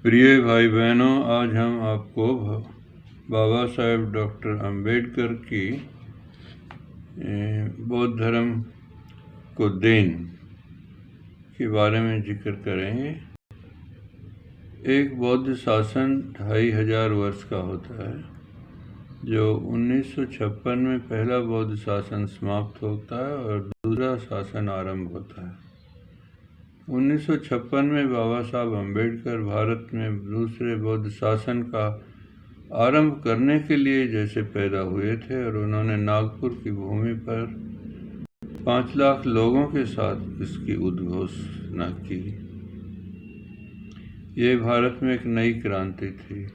प्रिय भाई बहनों, आज हम आपको बाबा साहेब डॉक्टर अंबेडकर की बौद्ध धर्म को देन के बारे में जिक्र करेंगे। एक बौद्ध शासन 2500 वर्ष का होता है, जो 1956 में पहला बौद्ध शासन समाप्त होता है और दूसरा शासन आरंभ होता है। 1956 में बाबा साहब अम्बेडकर भारत में दूसरे बौद्ध शासन का आरंभ करने के लिए जैसे पैदा हुए थे और उन्होंने नागपुर की भूमि पर 5 लाख लोगों के साथ इसकी उद्घोषणा की। ये भारत में एक नई क्रांति थी।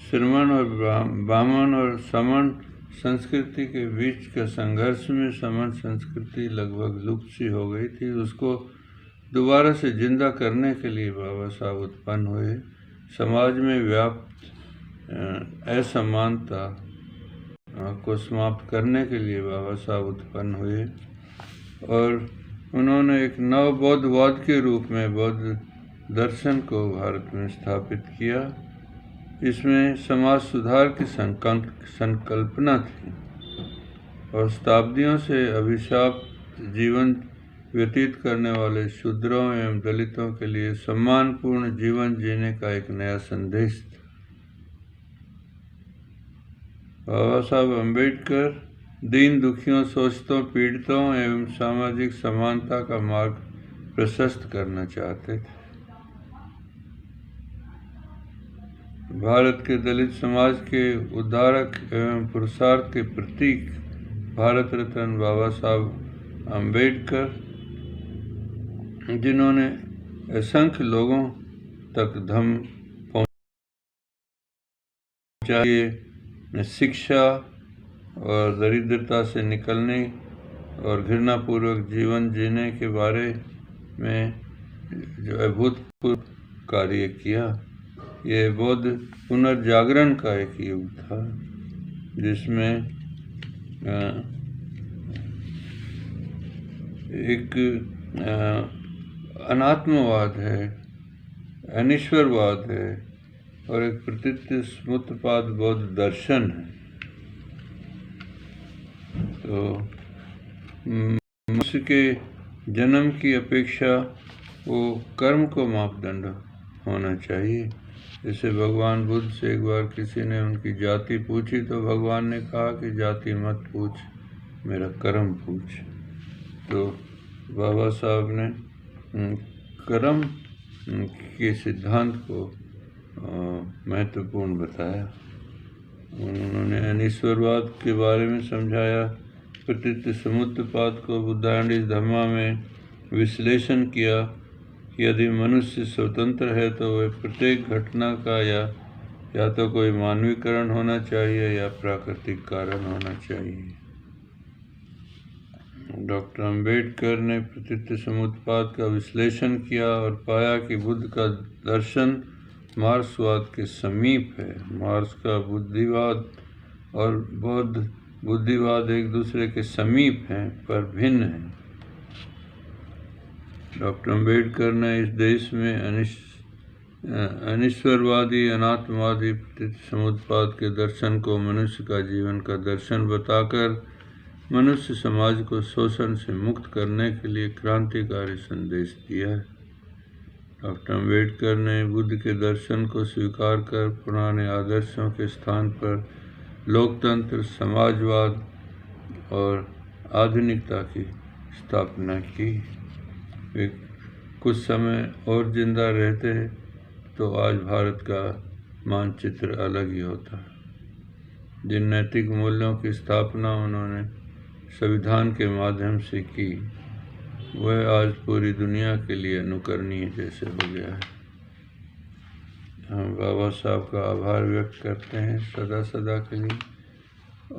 श्रमण और ब्राह्मण और समण संस्कृति के बीच का संघर्ष में समण संस्कृति लगभग लुप्त सी हो गई थी। उसको दोबारा से जिंदा करने के लिए बाबा साहब उत्पन्न हुए। समाज में व्याप्त असमानता को समाप्त करने के लिए बाबा साहब उत्पन्न हुए और उन्होंने एक नव बौद्धवाद के रूप में बौद्ध दर्शन को भारत में स्थापित किया। इसमें समाज सुधार की संकल्पना थी और शताब्दियों से अभिशाप्त जीवन व्यतीत करने वाले शूद्रों एवं दलितों के लिए सम्मानपूर्ण जीवन जीने का एक नया संदेश था। बाबा साहब अम्बेडकर दीन दुखियों, शोषितों, पीड़ितों एवं सामाजिक समानता का मार्ग प्रशस्त करना चाहते थे। भारत के दलित समाज के उद्धारक एवं पुरुषार्थ के प्रतीक भारत रत्न बाबा साहब अम्बेडकर, जिन्होंने असंख्य लोगों तक धम्म पहुंचाए, शिक्षा और दरिद्रता से निकलने और घृणापूर्वक जीवन जीने के बारे में जो अभूतपूर्व कार्य किया। ये बौद्ध पुनर्जागरण का एक युग था, जिसमें एक अनात्मवाद है, अनीश्वरवाद है और एक प्रतीत स्मृतपाद बौद्ध दर्शन है। तो मनुष्य के जन्म की अपेक्षा वो कर्म को मापदंड होना चाहिए। जैसे भगवान बुद्ध से एक बार किसी ने उनकी जाति पूछी तो भगवान ने कहा कि जाति मत पूछ, मेरा कर्म पूछ। तो बाबा साहब ने कर्म के सिद्धांत को महत्वपूर्ण बताया। उन्होंने अनीश्वरवाद के बारे में समझाया, प्रतीत समुत्तपाद को बुद्धांडिस धम्मा में विश्लेषण किया कि यदि मनुष्य स्वतंत्र है तो वह प्रत्येक घटना का या तो कोई मानवीकरण होना चाहिए या प्राकृतिक कारण होना चाहिए। डॉक्टर अंबेडकर ने प्रतीत समुत्पाद का विश्लेषण किया और पाया कि बुद्ध का दर्शन मार्क्सवाद के समीप है। मार्क्स का बुद्धिवाद और बौद्ध बुद्धिवाद एक दूसरे के समीप हैं पर भिन्न हैं। डॉक्टर अंबेडकर ने इस देश में अनीश्वरवादी, अनात्मवादी प्रतीत समुत्पाद के दर्शन को मनुष्य का जीवन का दर्शन बताकर मनुष्य समाज को शोषण से मुक्त करने के लिए क्रांतिकारी संदेश दिया है। डॉक्टर अंबेडकर ने बुद्ध के दर्शन को स्वीकार कर पुराने आदर्शों के स्थान पर लोकतंत्र, समाजवाद और आधुनिकता की स्थापना की। वे कुछ समय और जिंदा रहते तो आज भारत का मानचित्र अलग ही होता। जिन नैतिक मूल्यों की स्थापना उन्होंने संविधान के माध्यम से की, वह आज पूरी दुनिया के लिए अनुकरणीय जैसे हो गया है। हम बाबा साहब का आभार व्यक्त करते हैं सदा सदा के लिए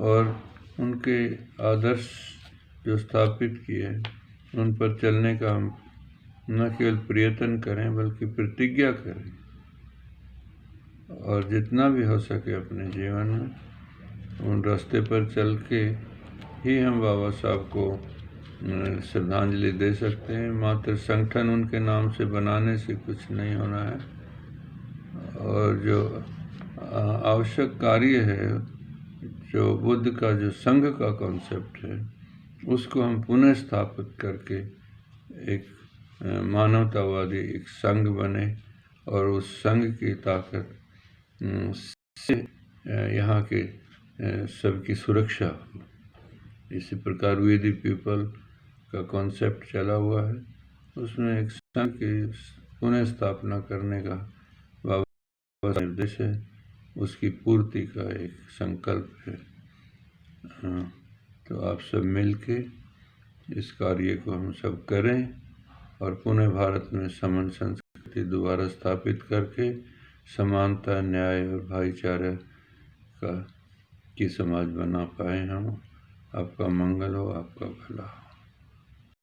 और उनके आदर्श जो स्थापित किए उन पर चलने का हम न केवल प्रयत्न करें बल्कि प्रतिज्ञा करें और जितना भी हो सके अपने जीवन में उन रास्ते पर चल के ही हम बाबा साहब को श्रद्धांजलि दे सकते हैं। मात्र संगठन उनके नाम से बनाने से कुछ नहीं होना है। और जो आवश्यक कार्य है, जो बुद्ध का जो संघ का कॉन्सेप्ट है, उसको हम पुनः स्थापित करके एक मानवतावादी एक संघ बने और उस संघ की ताकत से यहाँ के सबकी सुरक्षा हो। इसी प्रकार वी द पीपल का कॉन्सेप्ट चला हुआ है, उसमें एक संघ की पुनः स्थापना करने का बाबा निर्देश है, उसकी पूर्ति का एक संकल्प है। तो आप सब मिलके इस कार्य को हम सब करें और पुनः भारत में समन संस्कृति दोबारा स्थापित करके समानता, न्याय और भाईचारे की समाज बना पाए हम। आपका मंगल हो, आपका भला हो।